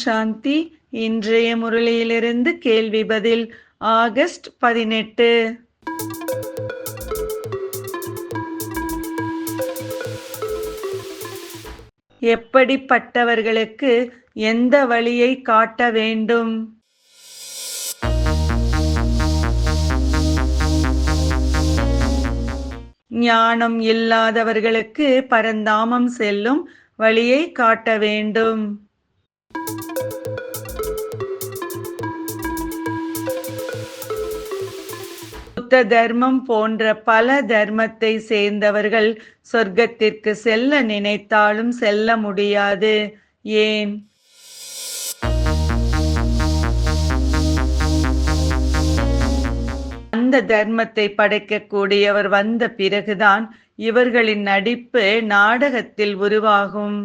சாந்தி. இன்றைய முரளியிலிருந்து கேள்வி பதில். ஆகஸ்ட் 18. எப்படிப்பட்டவர்களுக்கு எந்த வழியை காட்ட வேண்டும்? ஞானம் இல்லாதவர்களுக்கு பரந்தாமம் செல்லும் வழியை காட்ட வேண்டும். புத்த தர்மம் போன்ற பல தர்மத்தை சேர்ந்தவர்கள் சொர்க்கத்திற்கு செல்ல நினைத்தாலும் செல்ல முடியாது. ஏன்? அந்த தர்மத்தை படைக்கக்கூடியவர் வந்த பிறகுதான் இவர்களின் நடிப்பு நாடகத்தில் உருவாகும்.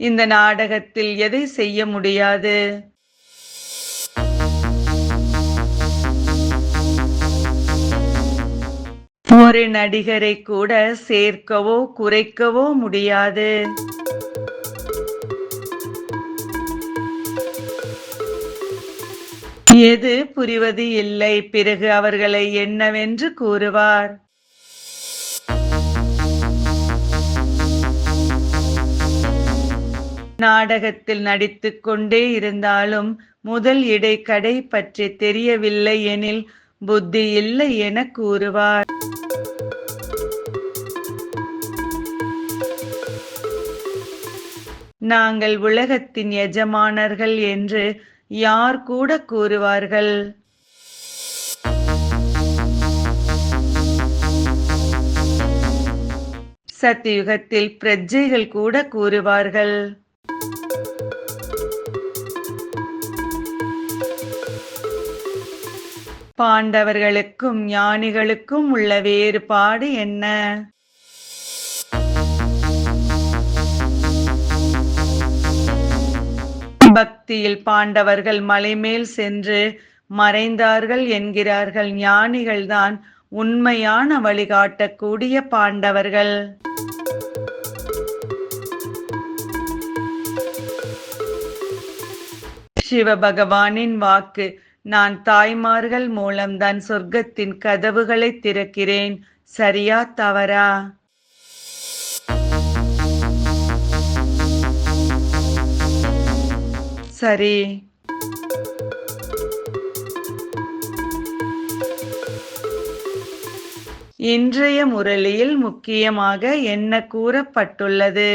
இந்த நாடகத்தில் எதை செய்ய முடியாது? ஒரு நடிகரை கூட சேர்க்கவோ குறைக்கவோ முடியாது. எது புரிவது இல்லை. பிறகு அவர்களை என்னவென்று கூறுவார்? நாடகத்தில் நடித்துக் கொண்டே இருந்தாலும் முதல் இடைக்கடை பற்றி தெரியவில்லை எனில் புத்தி இல்லை என கூறுவார். நாங்கள் உலகத்தின் எஜமானர்கள் என்று யார் கூட கூறுவார்கள்? சத்தியுகத்தில் பிரஜைகள் கூட கூறுவார்கள். பாண்டவர்களுக்கும் ஞானிகளுக்கும் உள்ள வேறுபாடு என்ன? பக்தியில் பாண்டவர்கள் மலைமேல் சென்று மறைந்தார்கள் என்கிறார்கள். ஞானிகள்தான் உண்மையான வழிகாட்டக்கூடிய பாண்டவர்கள். சிவபகவானின் வாக்கு, நான் தாய்மார்கள் மூலம்தான் சொர்க்கத்தின் கதவுகளை திறக்கிறேன். சரியா தவறா? சரி. இன்றைய முரளியில் முக்கியமாக என்ன கூறப்பட்டுள்ளது?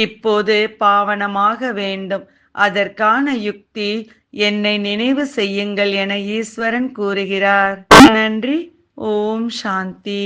இப்போது பாவனமாக வேண்டும். அதற்கான யுக்தி என்னை நினைவு செய்யுங்கள் என ஈஸ்வரன் கூறுகிறார். நன்றி. ஓம் சாந்தி.